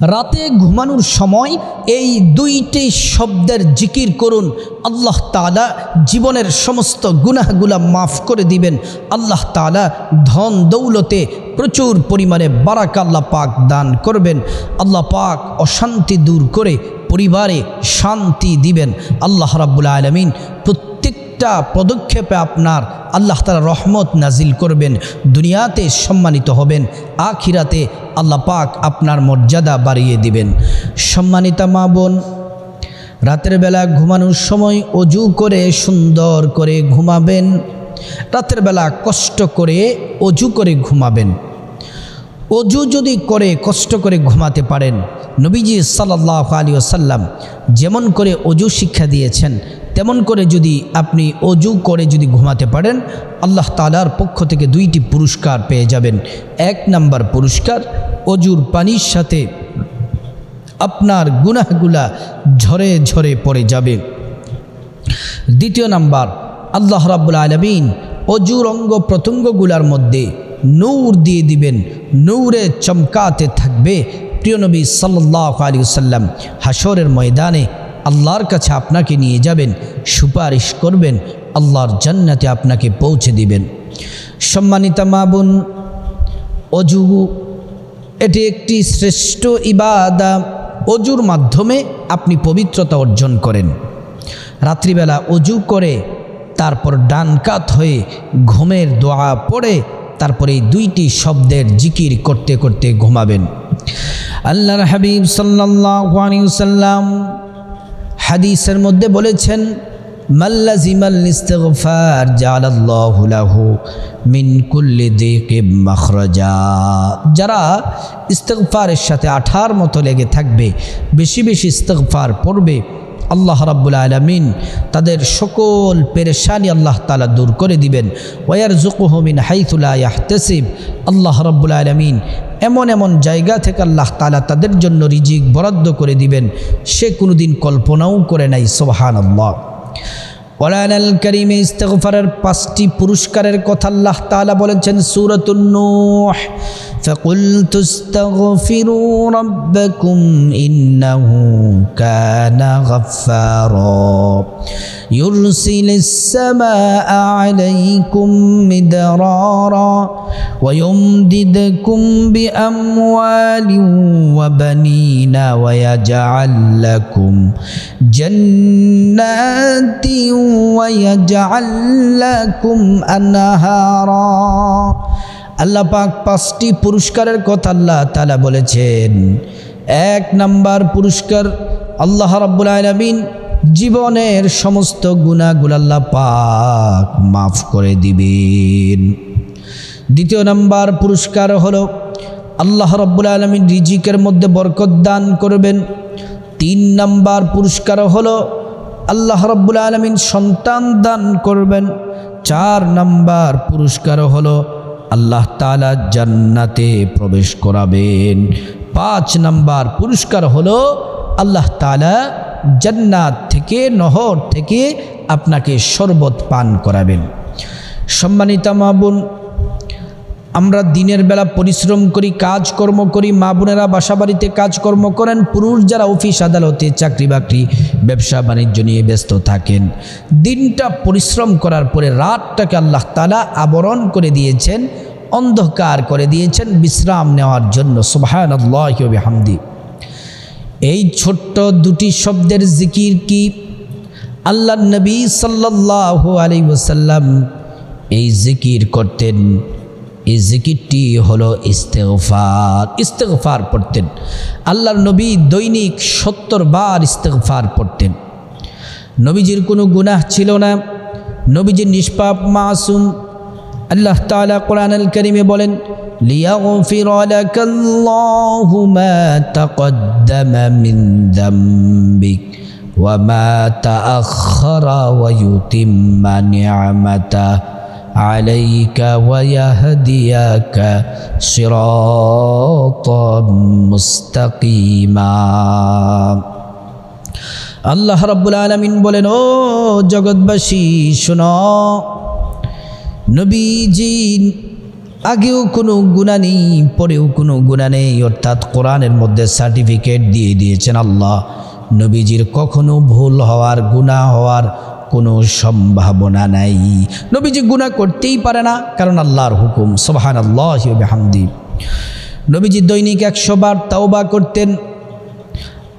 রাতে ঘুমানোর সময় এই দুইটি শব্দের জিকির করুন। আল্লাহ তাআলা জীবনের সমস্ত গুনাহগুলা মাফ করে দিবেন। আল্লাহ তাআলা ধন দৌলতে প্রচুর পরিমাণে বারাকা আল্লাহ পাক দান করবেন। আল্লাহ পাক অশান্তি দূর করে পরিবারে শান্তি দিবেন। আল্লাহ রাব্বুল আলামিন প্রত্যেকটা পদক্ষেপে আপনার আল্লাহ তাআলা রহমত নাজিল করবেন। দুনিয়াতে সম্মানিত হবেন, আখিরাতে আল্লাহ পাক আপনার মর্যাদা বাড়িয়ে দিবেন। সম্মানিতা মা বোন, রাতের বেলা ঘুমানোর সময় অজু করে সুন্দর করে ঘুমাবেন। রাতের বেলা কষ্ট করে অজু করে ঘুমাবেন। অজু যদি করে কষ্ট করে ঘুমাতে পারেন, নবীজি সাল্লাল্লাহু আলাইহি ওয়াসাল্লাম যেমন করে অজু শিক্ষা দিয়েছেন তেমন করে যদি আপনি অজু করে যদি ঘুমাতে পারেন, আল্লাহ তাআলার পক্ষ থেকে দুইটি পুরস্কার পেয়ে যাবেন। এক নাম্বার পুরস্কার, অজুর পানির সাথে আপনার গুনাহগুলা ঝরে ঝরে পড়ে যাবে। দ্বিতীয় নাম্বার, আল্লাহ রাব্বুল আলামিন অজুর অঙ্গ প্রত্যঙ্গগুলার মধ্যে নূর দিয়ে দিবেন, নূরে চমকাতে থাকবে। প্রিয় নবী সাল্লাল্লাহু আলাইহি ওয়াসাল্লাম হাশরের ময়দানে আল্লাহর কাছে আপনাকে নিয়ে যাবেন, সুপারিশ করবেন, আল্লাহর জান্নাতে আপনাকে পৌঁছে দিবেন। সম্মানিতা মা বোন, অজু এটি একটি শ্রেষ্ঠ ইবাদত। অজুর মাধ্যমে আপনি পবিত্রতা অর্জন করেন। রাত্রিবেলা অজু করে তারপর ডান কাত হয়ে ঘুমের দোয়া পড়ে তারপরে এই দুইটি শব্দের জিকির করতে করতে ঘুমাবেন। আল্লাহর হাবিব সাল্লাল্লাহু আলাইহি ওয়াসাল্লাম হাদিসের মধ্যে বলেছেন, মাল্লাজিমাল ইস্তিগফার জাআলাল্লাহু লাহু মিন কুল্লি দিকিম মাখরাজা। যারা ইস্তিগফারের সাথে আঠার মতো লেগে থাকবে, বেশি বেশি ইস্তিগফার পড়বে, আল্লাহ রাব্বুল আলামিন তাদের সকল পেরেশানি আল্লাহ তাআলা দূর করে দিবেন। ওয়ারযুকুহু মিন হাইথু লা ইয়াহতাসিব। আল্লাহ রাব্বুল আলামিন এমন এমন জায়গা থেকে আল্লাহ তাআলা তাদের জন্য রিজিক বরাদ্দ করে দিবেন, সে কোনোদিন কল্পনাও করে নাই। সুবহানাল্লাহ। কোরআনুল কারীমে ইস্তিগফারের 5টি পুরস্কারের কথা আল্লাহ তাআলা বলেছেন সূরাতুন নূহ, فَقُلْتُ اسْتَغْفِرُوا رَبَّكُمْ إِنَّهُ كَانَ غَفَّارًا يُرْسِلِ السَّمَاءَ عَلَيْكُمْ مِدْرَارًا وَيُمْدِدْكُمْ بِأَمْوَالٍ وَبَنِينَ وَيَجْعَلْ لَكُمْ جَنَّاتٍ وَيَجْعَلْ لَكُمْ أَنْهَارًا। আল্লাহ পাক 5টি পুরস্কারের কথা আল্লাহ তাআলা বলেছেন। 1 নাম্বার পুরস্কার, আল্লাহ রাব্বুল আলামিন জীবনের সমস্ত গুনাহগুলো আল্লাহ পাক মাফ করে দিবেন। 2 নাম্বার পুরস্কার হলো আল্লাহ রাব্বুল আলামিন রিজিকের মধ্যে বরকত দান করবেন। 3 নাম্বার পুরস্কার হলো আল্লাহ রাব্বুল আলামিন সন্তান দান করবেন। 4 নাম্বার পুরস্কার হলো আল্লাহ তাআলা জান্নাতে প্রবেশ করাবেন। 5 নাম্বার পুরস্কার হলো আল্লাহ তাআলা জান্নাত থেকে, নহর থেকে আপনাকে শরবত পান করাবেন। সম্মানিতা মা বোন, আমরা দিনের বেলা পরিশ্রম করি, কাজকর্ম করি, মা বোনেরা বাসা বাড়িতে কাজকর্ম করেন, পুরুষ যারা অফিস আদালতে চাকরি বাকরি ব্যবসা বাণিজ্য নিয়ে ব্যস্ত থাকেন। দিনটা পরিশ্রম করার পরে রাতটাকে আল্লাহ তাআলা আবরণ করে দিয়েছেন, অন্ধকার করে দিয়েছেন বিশ্রাম নেওয়ার জন্য। সুবহানাল্লাহি ওয়া বিহামদি। এই ছোট্ট 2টি শব্দের জিকির কি? আল্লাহর নবী সাল্লাল্লাহু আলাইহি ওয়াসাল্লাম এই জিকির করতেন। এই জিকিরটি হলো ইস্তিগফার। ইস্তিগফার পড়তেন আল্লাহর নবী, দৈনিক 70 বার ইস্তিগফার পড়তেন। নবীজির কোনো গুনাহ ছিল না, নবীজি নিষ্পাপ মাসুম। আল্লাহ তাআলা কোরআনুল কারীমে বলেন, লিয়াগফিরা লাকাল্লাহু মা তাকদ্দামা মিন যামবিক ওয়া মা তাআখারা ওয়া ইউতিম্মা নি'মাতাহু আলাইকা ওয়া ইয়াহদিয়াকা সিরাতাম মুস্তাকিমা। আল্লাহ রাব্বুল আলামিন বলেন, ও জগৎবাসী শোনো, নবীজি আগেও কোনো গুনাহ নেই, পরেও কোনো গুনাহ নেই, অর্থাৎ কোরআনের মধ্যে সার্টিফিকেট দিয়ে দিয়েছেন আল্লাহ। নবীজির কখনো ভুল হওয়ার, গুনাহ হওয়ার কোনো সম্ভাবনা নাই। নবীজি গুনাহ করতেই পারে না, কারণ আল্লাহর হুকুম। সুবহানাল্লাহি ওয়া বিহামদি। নবীজি দৈনিক 100 বার তাওবা করতেন।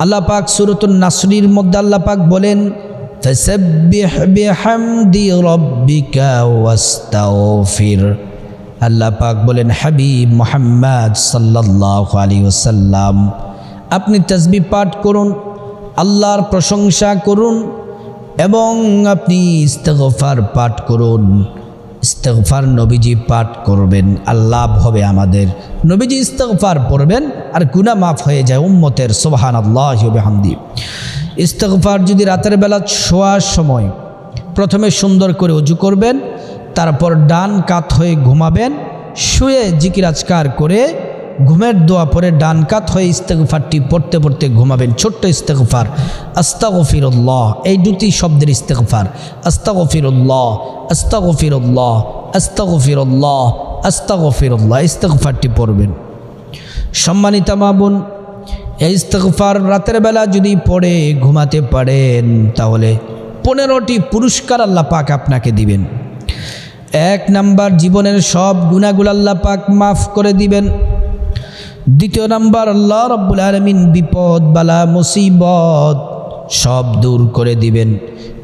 আল্লাহ পাক সূরাতুন নাসরির মধ্যে আল্লাহ পাক বলেন, ফাসাব্বিহ বিহামদি রাব্বিকা ওয়াস্তাগফির। আল্লাহ পাক বলেন, হাবিব মুহাম্মদ সাল্লাল্লাহু আলাইহি ওয়াসাল্লাম, আপনি তাসবিহ পাঠ করুন, আল্লাহর প্রশংসা করুন এবং আপনি ইস্তিগফার পাঠ করুন। ইস্তিগফার নবীজি পাঠ করবেন, আল্লাহ হবে আমাদের। নবীজি ইস্তিগফার পড়বেন আর গুনাহ মাফ হয়ে যায় উম্মতের। সুবহানাল্লাহি ওয়া বিহামদি। ইস্তিগফার যদি রাতের বেলা শোয়ার সময় প্রথমে সুন্দর করে ওযু করবেন, তারপর ডান কাত হয়ে ঘুমাবেন, শুয়ে জিকির আজকার করে ঘুমের দোয়া পরে ডান কাত হয়ে ইস্তিগফারটি পড়তে পড়তে ঘুমাবেন। ছোট্ট ইস্তিগফার, আস্তাগফিরুল্লাহ, এই দুটি শব্দের ইস্তিগফার, আস্তাগফিরুল্লাহ আস্তাগফিরুল্লাহ আস্তাগফিরুল্লাহ আস্তাগফিরুল্লাহ, ইস্তিগফারটি পড়বেন। সম্মানিত মা বোন, এই ইস্তিগফার রাতের বেলা যদি পড়ে ঘুমাতে পারেন তাহলে 15টি পুরস্কার আল্লাহ পাক আপনাকে দিবেন। 1 নাম্বার, জীবনের সব গুনাহগুলো আল্লাহ পাক মাফ করে দিবেন। 2 নাম্বার, আল্লাহ রাব্বুল আলামিন বিপদ বালা মুসিবত সব দূর করে দিবেন।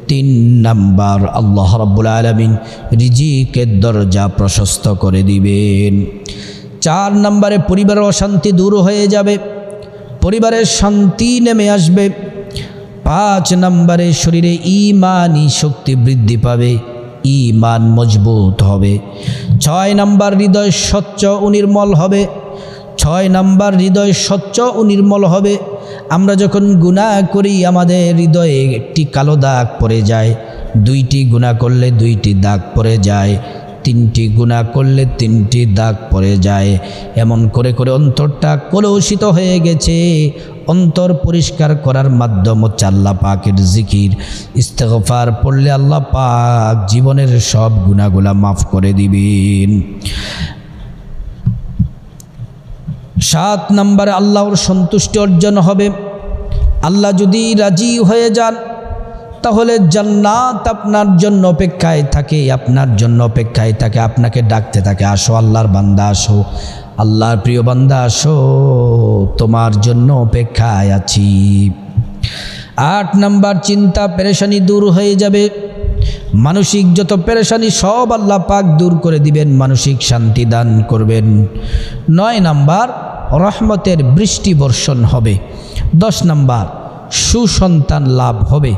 3 নাম্বার, আল্লাহ রাব্বুল আলামিন রিজিকের দরজা প্রশস্ত করে দিবেন। 4 নাম্বারে, পরিবারের অশান্তি দূর হয়ে যাবে, পরিবারের শান্তি নেমে আসবে। 5 নাম্বারে, শরীরে ঈমানি শক্তি বৃদ্ধি পাবে, ঈমান মজবুত হবে। 6 নাম্বার, হৃদয় স্বচ্ছ ও নির্মল হবে। 6 নাম্বার, হৃদয় স্বচ্ছ ও নির্মল হবে। আমরা যখন গুনাহ করি আমাদের হৃদয়ে একটি কালো দাগ পড়ে যায়, 2টি গুনাহ করলে 2টি দাগ পড়ে যায়, 3টি গুনাহ করলে 3টি দাগ পড়ে যায়। এমন করে করে অন্তরটা কলুষিত হয়ে গেছে। অন্তর পরিষ্কার করার মাধ্যম হচ্ছে আল্লাহ পাকের জিকির। ইস্তিগফার পড়লে আল্লাহ পাক জীবনের সব গুনাহগুলা মাফ করে দিবেন। 7 নম্বরে, আল্লাহর সন্তুষ্টি অর্জন হবে। আল্লাহ যদি রাজি হয়ে যান তাহলে জান্নাত আপনার জন্য অপেক্ষায় থাকে, আপনার জন্য অপেক্ষায় থাকে, আপনাকে ডাকতে থাকে, আসো আল্লাহর বান্দা আসো, আল্লাহর প্রিয় বান্দা আসো, তোমার জন্য অপেক্ষায় আছি। 8 নাম্বার, চিন্তা পেরেশানি দূর হয়ে যাবে। মানসিক যত পেরেশানি সব আল্লাহ পাক দূর করে দিবেন, মানসিক শান্তি দান করবেন। 9 নাম্বার, রহমতের বৃষ্টি বর্ষণ হবে। 10 নাম্বার, সুসন্তান লাভ হবে।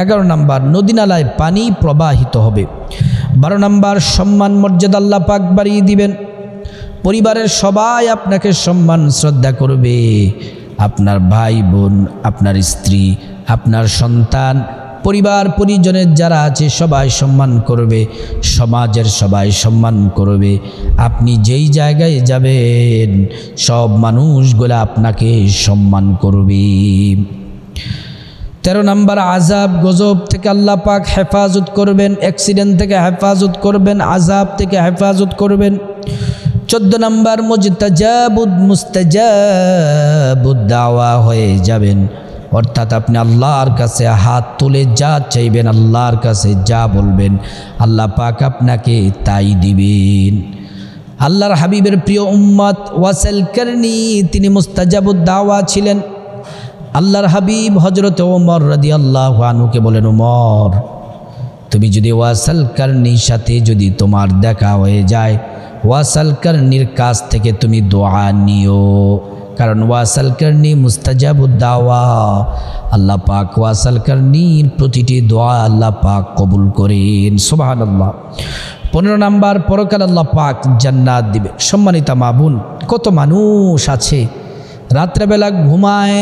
11 নাম্বার, নদীনালায় পানি প্রবাহিত হবে। 12 নাম্বার, সম্মান মর্যাদা আল্লাহ পাক বাড়িয়ে দিবেন। পরিবারের সবাই আপনাকে সম্মান শ্রদ্ধা করবে। আপনার ভাই বোন, আপনার স্ত্রী, আপনার সন্তান, পরিবার পরিজনের যারা আছে সবাই সম্মান করবে, সমাজের সবাই সম্মান করবে। আপনি যেই জায়গায় যাবেন সব মানুষগুলো আপনাকে সম্মান করবে। 13 নাম্বার, আযাব গজব থেকে আল্লাহ পাক হেফাজত করবেন, অ্যাক্সিডেন্ট থেকে হেফাজত করবেন, আযাব থেকে হেফাজত করবেন। 14 নাম্বার, মুস্তাজাবুদ দাওয়া হয়ে যাবেন, অর্থাৎ আপনি আল্লাহর কাছে হাত তুলে যা চাইবেন, আল্লাহর কাছে যা বলবেন আল্লাহ পাক আপনাকে তাই দিবেন। আল্লাহর হাবিবের প্রিয় উম্মত ওয়াসাল করনি, তিনি মুস্তাজাবুদ দাওয়া ছিলেন। আল্লাহর হাবিব হযরত ওমর রাদিয়াল্লাহু আনহুকে বলেন, ওমর তুমি যদি ওয়াসাল করনির সাথে যদি তোমার দেখা হয়ে যায়, ওয়াসাল করনির কাছ থেকে তুমি দোয়া নিও, কারণ ওয়াসাল করনি মুস্তাজাবুদ দাওয়া। আল্লাহ পাক ওয়াসাল করনির প্রতিটি দোয়া আল্লাহ পাক কবুল করেন। সুবহানাল্লাহ। 15 নাম্বার, পরকাল আল্লাহ পাক জান্নাত দিবে। সম্মানিতা মা বোন, কত মানুষ আছে রাত্রেবেলা ঘুমায়,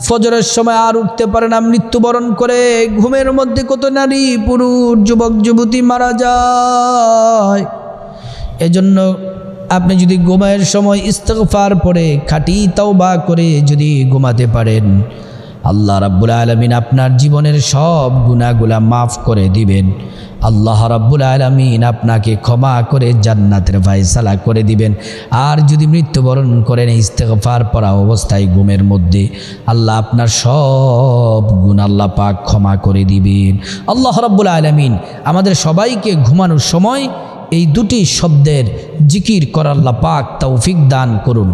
ফজরের সময় আর উঠতে পারে না, মৃত্যুবরণ করে। ঘুমের মধ্যে কত নারী পুরুষ যুবক যুবতী মারা যায়। এজন্য আপনি যদি ঘুমায়ের সময় ইস্তিগফার পড়ে খাঁটি তাওবা করে যদি ঘুমাতে পারেন, আল্লাহ রাব্বুল আলামিন আপনার জীবনের সব গুনাহগুলা মাফ করে দিবেন। আল্লাহ রাব্বুল আলামিন আপনাকে ক্ষমা করে জান্নাতের ফয়সালা করে দিবেন। আর যদি মৃত্যুবরণ করেন ইস্তেগফার পড়া অবস্থায় ঘুমের মধ্যে, আল্লাহ আপনার সব গুনাহ আল্লাহ পাক ক্ষমা করে দিবেন। আল্লাহ রাব্বুল আলামিন আমাদের সবাইকে ঘুমানোর সময় এই দুটি শব্দের জিকির করার আল্লাহ পাক তৌফিক দান করুন।